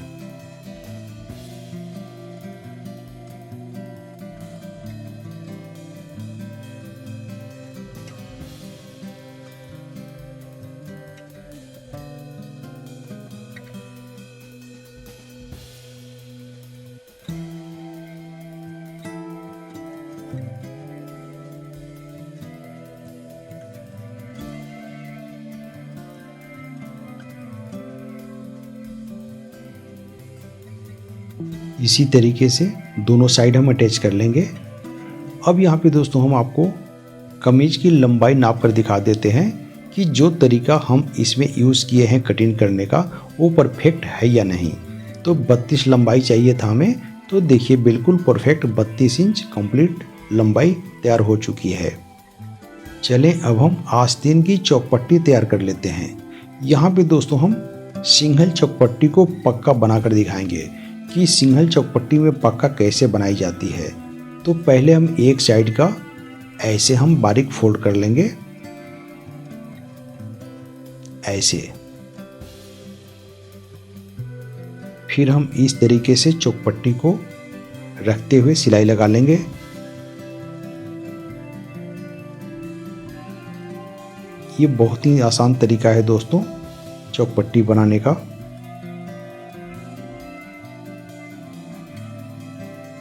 इसी तरीके से दोनों साइड हम अटैच कर लेंगे। अब यहाँ पे दोस्तों हम आपको कमीज की लंबाई नाप कर दिखा देते हैं कि जो तरीका हम इसमें यूज़ किए हैं कटिंग करने का वो परफेक्ट है या नहीं। तो 32 लंबाई चाहिए था हमें, तो देखिए बिल्कुल परफेक्ट 32 इंच कंप्लीट लंबाई तैयार हो चुकी है। चलें अब हम आस्तीन की चौपट्टी तैयार कर लेते हैं। यहाँ पे दोस्तों हम सिंगल चौपट्टी को पक्का बनाकर दिखाएंगे कि सिंगल चौपट्टी में पक्का कैसे बनाई जाती है। तो पहले हम एक साइड का ऐसे हम बारीक फोल्ड कर लेंगे, ऐसे। फिर हम इस तरीके से चौपट्टी को रखते हुए सिलाई लगा लेंगे। ये बहुत ही आसान तरीका है दोस्तों चौपट्टी बनाने का।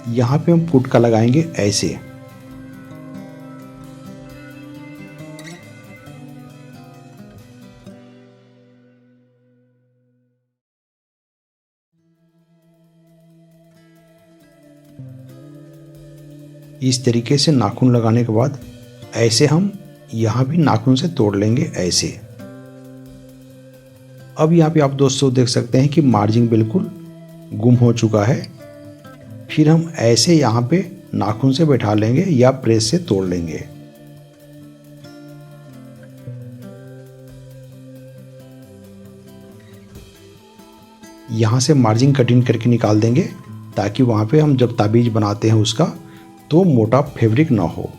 यहाँ पे हम फुटका लगाएंगे ऐसे। इस तरीके से नाखून लगाने के बाद ऐसे हम यहाँ भी नाखून से तोड़ लेंगे ऐसे। अब यहाँ पे आप दोस्तों देख सकते हैं कि मार्जिन बिल्कुल गुम हो चुका है। फिर हम ऐसे यहाँ पे नाखून से बैठा लेंगे या प्रेस से तोड़ लेंगे। यहाँ से मार्जिन कटिंग करके निकाल देंगे ताकि वहाँ पे हम जब ताबीज बनाते हैं उसका तो मोटा फैब्रिक ना हो।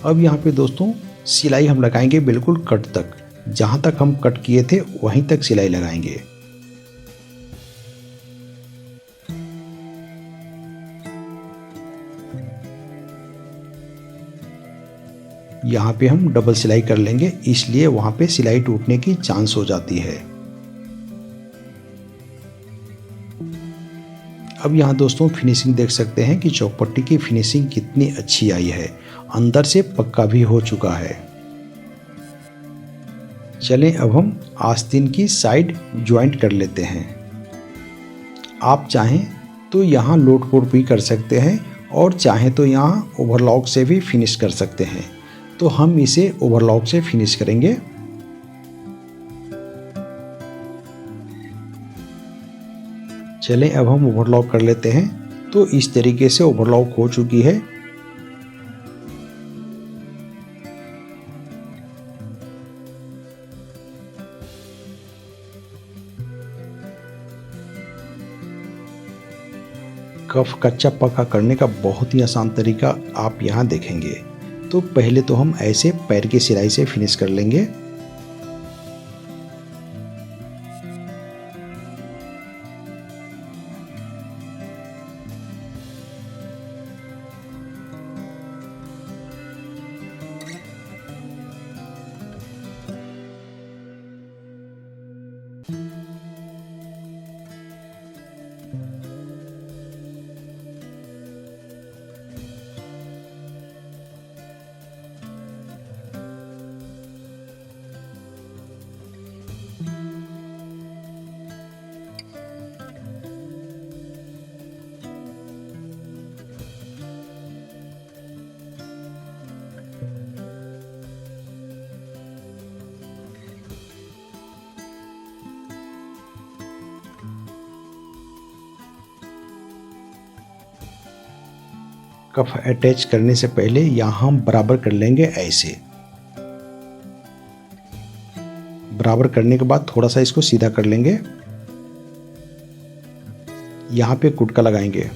अब यहाँ पे दोस्तों सिलाई हम लगाएंगे बिल्कुल कट तक, जहाँ तक हम कट किए थे वहीं तक सिलाई लगाएंगे। यहाँ पे हम डबल सिलाई कर लेंगे, इसलिए वहाँ पे सिलाई टूटने की चांस हो जाती है। अब यहाँ दोस्तों फिनिशिंग देख सकते हैं कि चौपट्टी की फिनिशिंग कितनी अच्छी आई है, अंदर से पक्का भी हो चुका है। चलें अब हम आस्तीन की साइड ज्वाइंट कर लेते हैं। आप चाहें तो यहाँ लोड पोट भी कर सकते हैं और चाहें तो यहाँ ओवरलॉक से भी फिनिश कर सकते हैं। तो हम इसे ओवरलॉक से फिनिश करेंगे। चलें अब हम ओवरलॉक कर लेते हैं। तो इस तरीके से ओवरलॉक हो चुकी है। कफ कच्चा पक्का करने का बहुत ही आसान तरीका आप यहाँ देखेंगे। तो पहले तो हम ऐसे पैर की सिलाई से फिनिश कर लेंगे। कफ अटैच करने से पहले यहाँ हम बराबर कर लेंगे। ऐसे बराबर करने के बाद थोड़ा सा इसको सीधा कर लेंगे। यहाँ पे कुटका लगाएंगे।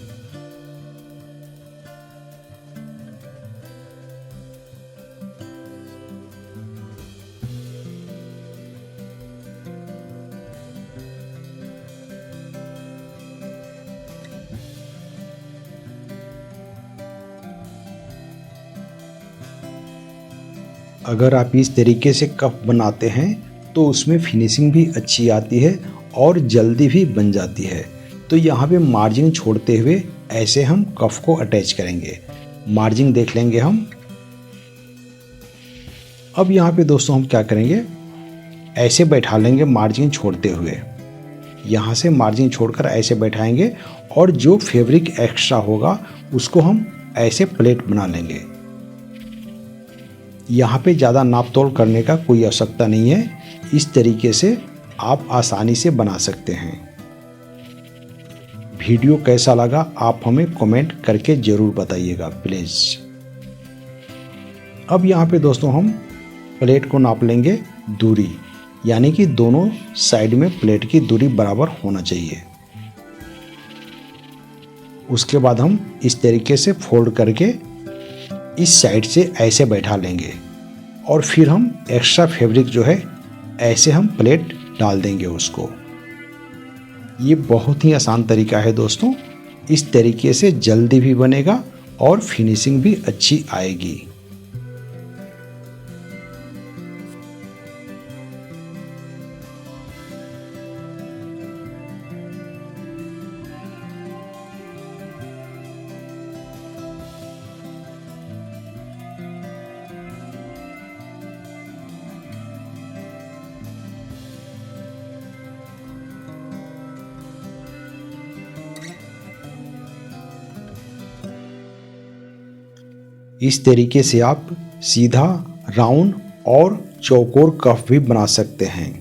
अगर आप इस तरीके से कप बनाते हैं तो उसमें फिनिशिंग भी अच्छी आती है और जल्दी भी बन जाती है। तो यहाँ पे मार्जिन छोड़ते हुए ऐसे हम कफ को अटैच करेंगे। मार्जिन देख लेंगे हम। अब यहाँ पे दोस्तों हम क्या करेंगे, ऐसे बैठा लेंगे मार्जिन छोड़ते हुए। यहाँ से मार्जिन छोड़कर ऐसे बैठाएंगे और जो फैब्रिक एक्स्ट्रा होगा उसको हम ऐसे प्लेट बना लेंगे। यहाँ पे ज़्यादा नाप तोल करने का कोई आवश्यकता नहीं है। इस तरीके से आप आसानी से बना सकते हैं। वीडियो कैसा लगा आप हमें कमेंट करके ज़रूर बताइएगा प्लीज़। अब यहाँ पे दोस्तों हम प्लेट को नाप लेंगे दूरी, यानी कि दोनों साइड में प्लेट की दूरी बराबर होना चाहिए। उसके बाद हम इस तरीके से फोल्ड करके इस साइड से ऐसे बैठा लेंगे और फिर हम एक्स्ट्रा फैब्रिक जो है ऐसे हम प्लेट डाल देंगे उसको। ये बहुत ही आसान तरीका है दोस्तों। इस तरीके से जल्दी भी बनेगा और फिनिशिंग भी अच्छी आएगी। इस तरीके से आप सीधा, राउंड और चौकोर कफ भी बना सकते हैं।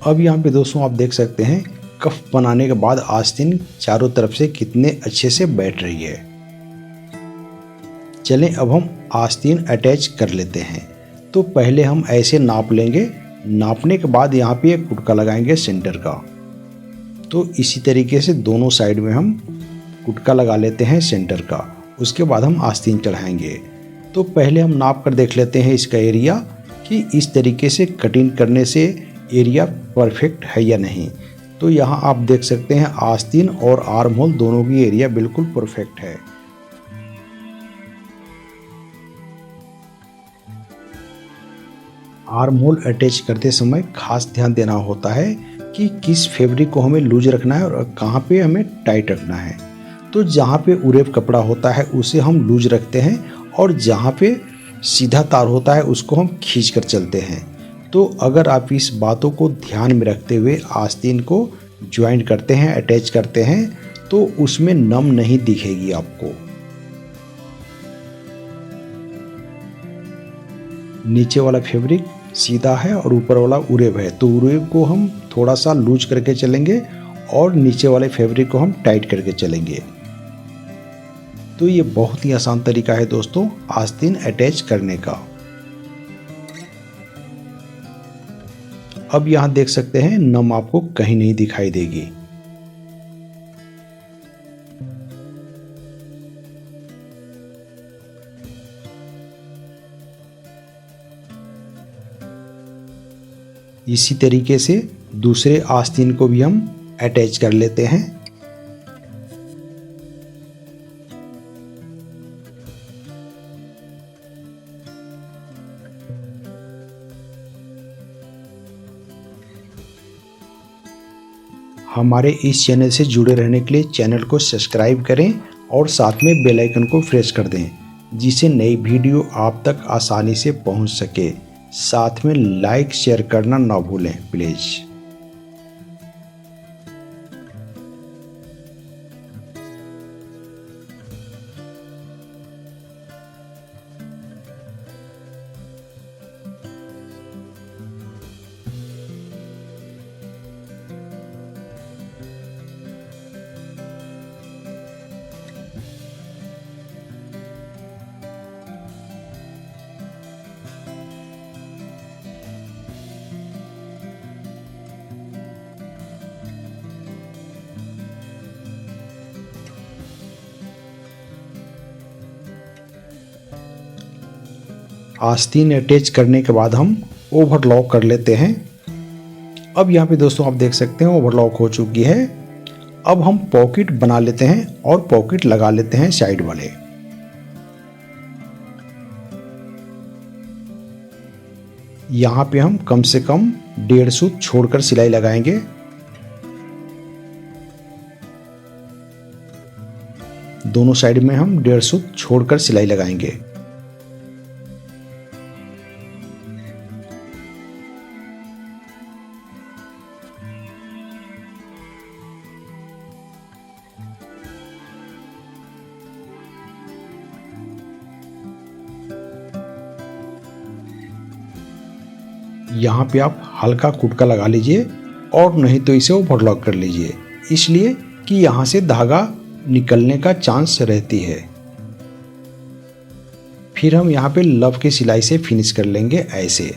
अब यहाँ पे दोस्तों आप देख सकते हैं कफ बनाने के बाद आस्तीन चारों तरफ से कितने अच्छे से बैठ रही है। चलें अब हम आस्तीन अटैच कर लेते हैं। तो पहले हम ऐसे नाप लेंगे, नापने के बाद यहाँ पे एक कुटका लगाएंगे सेंटर का। तो इसी तरीके से दोनों साइड में हम कुटका लगा लेते हैं सेंटर का। उसके बाद हम आस्तीन चढ़ाएंगे। तो पहले हम नाप कर देख लेते हैं इसका एरिया कि इस तरीके से कटिंग करने से एरिया परफेक्ट है या नहीं। तो यहाँ आप देख सकते हैं आस्तीन और आर्म होल दोनों की एरिया बिल्कुल परफेक्ट है। आर्म होल अटैच करते समय खास ध्यान देना होता है कि किस फैब्रिक को हमें लूज रखना है और कहाँ पे हमें टाइट रखना है। तो जहाँ पे उरेब कपड़ा होता है उसे हम लूज रखते हैं और जहाँ पे सीधा तार होता है उसको हम खींच कर चलते हैं। तो अगर आप इस बातों को ध्यान में रखते हुए आस्तीन को ज्वाइंट करते हैं, अटैच करते हैं, तो उसमें नम नहीं दिखेगी आपको। नीचे वाला फैब्रिक सीधा है और ऊपर वाला उरेब है, तो उरेब को हम थोड़ा सा लूज करके चलेंगे और नीचे वाले फैब्रिक को हम टाइट करके चलेंगे। तो ये बहुत ही आसान तरीका है दोस्तों आस्तीन अटैच करने का। अब यहाँ देख सकते हैं नम आपको कहीं नहीं दिखाई देगी। इसी तरीके से दूसरे आस्तीन को भी हम अटैच कर लेते हैं। हमारे इस चैनल से जुड़े रहने के लिए चैनल को सब्सक्राइब करें और साथ में बेल आइकन को प्रेस कर दें, जिससे नई वीडियो आप तक आसानी से पहुंच सके। साथ में लाइक शेयर करना ना भूलें प्लीज़। आस्तीन अटैच करने के बाद हम ओवरलॉक कर लेते हैं। अब यहाँ पे दोस्तों आप देख सकते हैं ओवरलॉक हो चुकी है। अब हम पॉकेट बना लेते हैं और पॉकेट लगा लेते हैं साइड वाले। यहाँ पे हम कम से कम 1.5 सूत छोड़कर सिलाई लगाएंगे। दोनों साइड में हम 1.5 सूत छोड़कर सिलाई लगाएंगे। यहाँ पे आप हल्का कुटका लगा लीजिए और नहीं तो इसे ओवरलॉक कर लीजिए, इसलिए कि यहाँ से धागा निकलने का चांस रहती है। फिर हम यहाँ पे लव की सिलाई से फिनिश कर लेंगे ऐसे।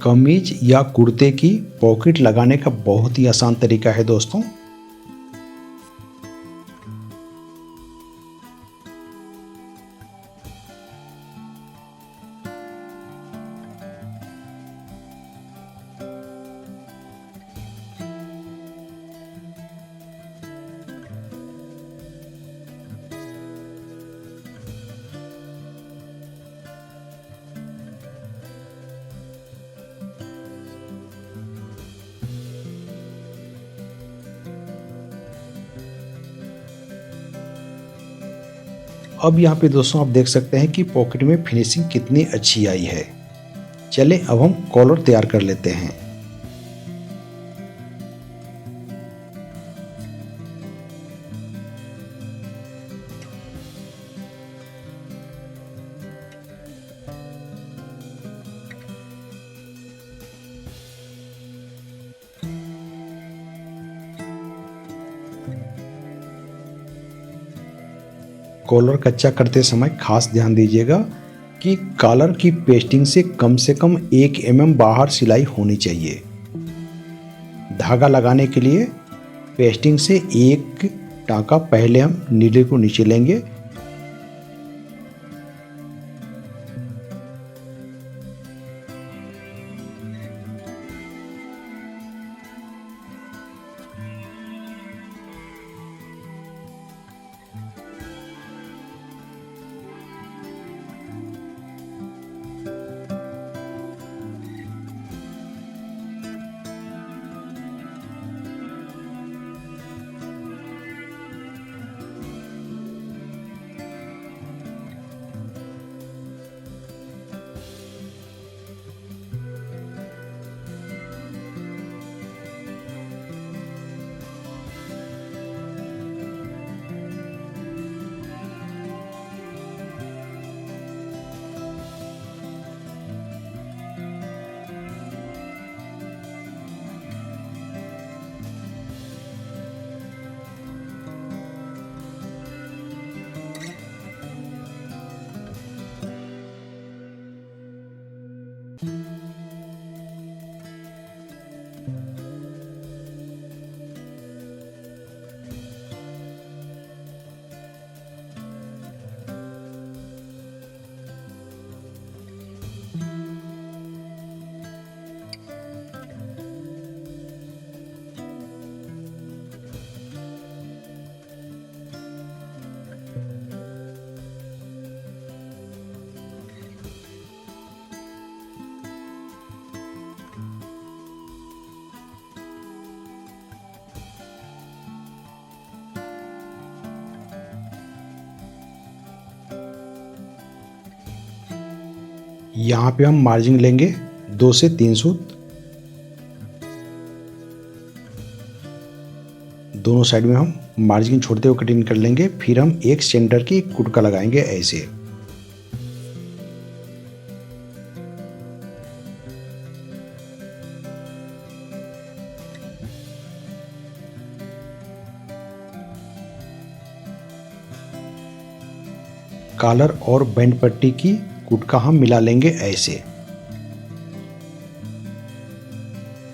कमीज या कुर्ते की पॉकेट लगाने का बहुत ही आसान तरीका है दोस्तों। अब यहाँ पे दोस्तों आप देख सकते हैं कि पॉकेट में फिनिशिंग कितनी अच्छी आई है। चलें अब हम कॉलर तैयार कर लेते हैं। कॉलर कच्चा करते समय खास ध्यान दीजिएगा कि कॉलर की पेस्टिंग से कम 1 mm बाहर सिलाई होनी चाहिए। धागा लगाने के लिए पेस्टिंग से एक टाँका पहले हम नीडल को नीचे लेंगे। यहाँ पे हम मार्जिन लेंगे 2 से 3 सूत, दोनों साइड में हम मार्जिन छोड़ते हुए कटिंग कर लेंगे। फिर हम एक सेंटर की कुटका लगाएंगे ऐसे। कॉलर और बैंड पट्टी की कुटका हम मिला लेंगे ऐसे।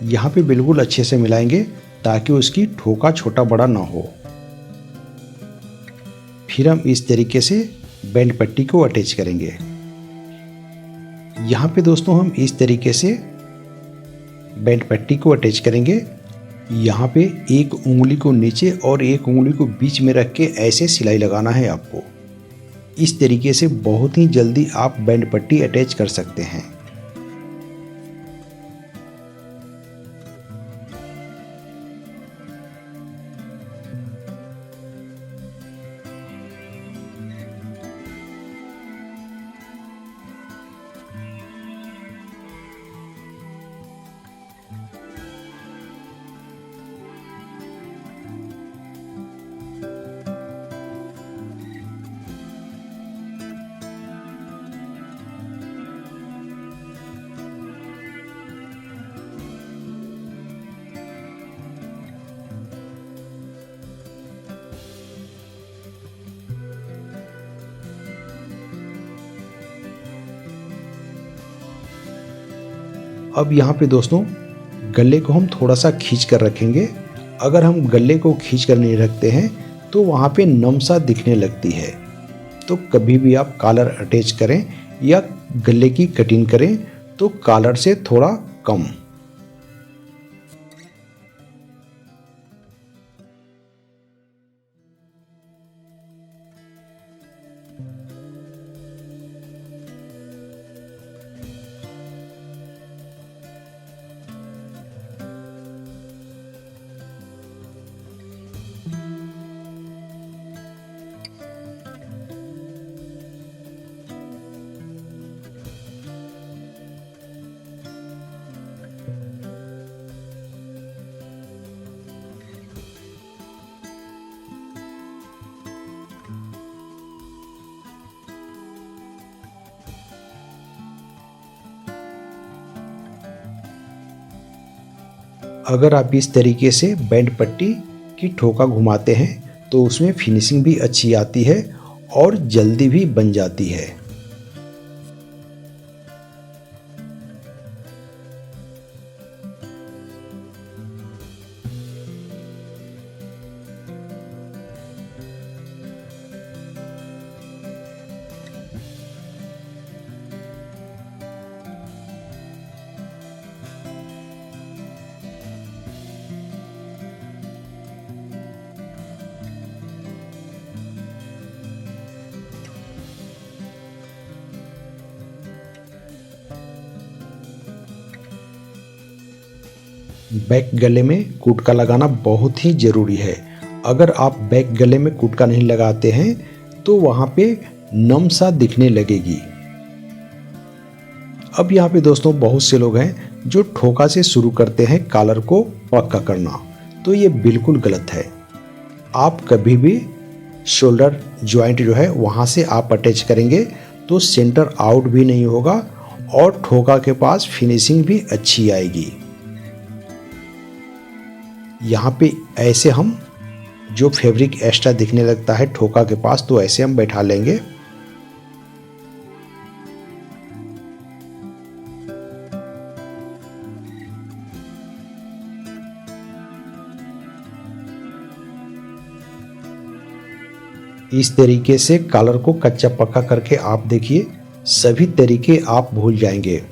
यहाँ पे बिल्कुल अच्छे से मिलाएंगे ताकि उसकी ठोका छोटा बड़ा ना हो। फिर हम इस तरीके से बैंड पट्टी को अटैच करेंगे। यहाँ पे दोस्तों हम इस तरीके से बैंड पट्टी को अटैच करेंगे। यहाँ पे एक उंगली को नीचे और एक उंगली को बीच में रख के ऐसे सिलाई लगाना है आपको। इस तरीके से बहुत ही जल्दी आप बैंड पट्टी अटैच कर सकते हैं। अब यहाँ पे दोस्तों गले को हम थोड़ा सा खींच कर रखेंगे। अगर हम गले को खींच कर नहीं रखते हैं तो वहाँ पे नम सा दिखने लगती है। तो कभी भी आप कॉलर अटैच करें या गले की कटिंग करें तो कॉलर से थोड़ा कम। अगर आप इस तरीके से बैंड पट्टी की ठोका घुमाते हैं तो उसमें फिनिशिंग भी अच्छी आती है और जल्दी भी बन जाती है। बैक गले में कुटका लगाना बहुत ही ज़रूरी है। अगर आप बैक गले में कुटका नहीं लगाते हैं तो वहाँ पे नम सा दिखने लगेगी। अब यहाँ पे दोस्तों बहुत से लोग हैं जो ठोका से शुरू करते हैं कॉलर को पक्का करना, तो ये बिल्कुल गलत है। आप कभी भी शोल्डर जॉइंट जो है वहाँ से आप अटैच करेंगे तो सेंटर आउट भी नहीं होगा और ठोका के पास फिनिशिंग भी अच्छी आएगी। यहाँ पे ऐसे हम जो फैब्रिक एक्स्ट्रा दिखने लगता है ठोका के पास तो ऐसे हम बैठा लेंगे। इस तरीके से कॉलर को कच्चा पक्का करके आप देखिए, सभी तरीके आप भूल जाएंगे।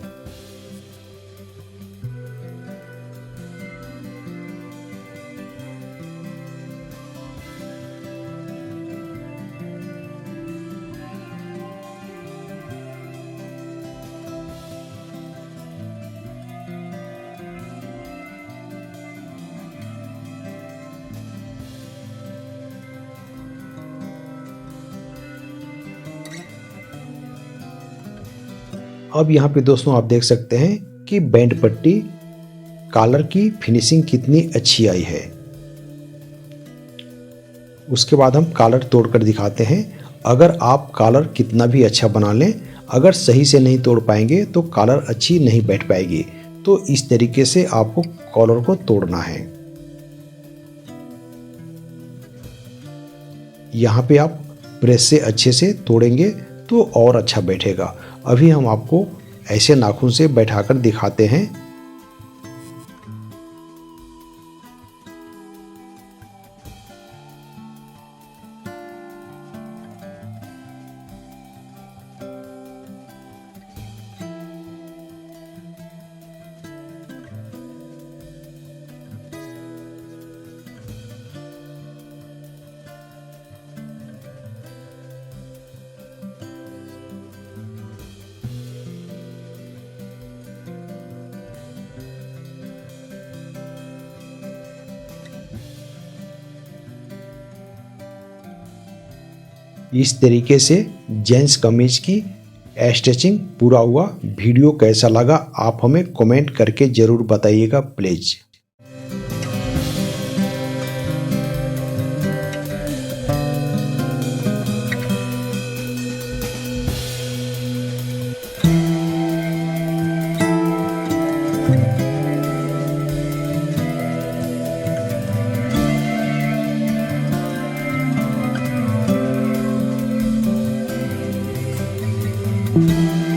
अब यहाँ पे दोस्तों आप देख सकते हैं कि बैंड पट्टी कॉलर की फिनिशिंग कितनी अच्छी आई है। उसके बाद हम कॉलर तोड़कर दिखाते हैं। अगर आप कॉलर कितना भी अच्छा बना लें, अगर सही से नहीं तोड़ पाएंगे तो कॉलर अच्छी नहीं बैठ पाएगी। तो इस तरीके से आपको कॉलर को तोड़ना है। यहाँ पे आप प्रेस से अच्छे से तोड़ेंगे तो और अच्छा बैठेगा। अभी हम आपको ऐसे नाखून से बैठाकर दिखाते हैं। इस तरीके से जेंट्स कमीज की स्टिचिंग पूरा हुआ। वीडियो कैसा लगा आप हमें कमेंट करके ज़रूर बताइएगा प्लीज़। Thank you.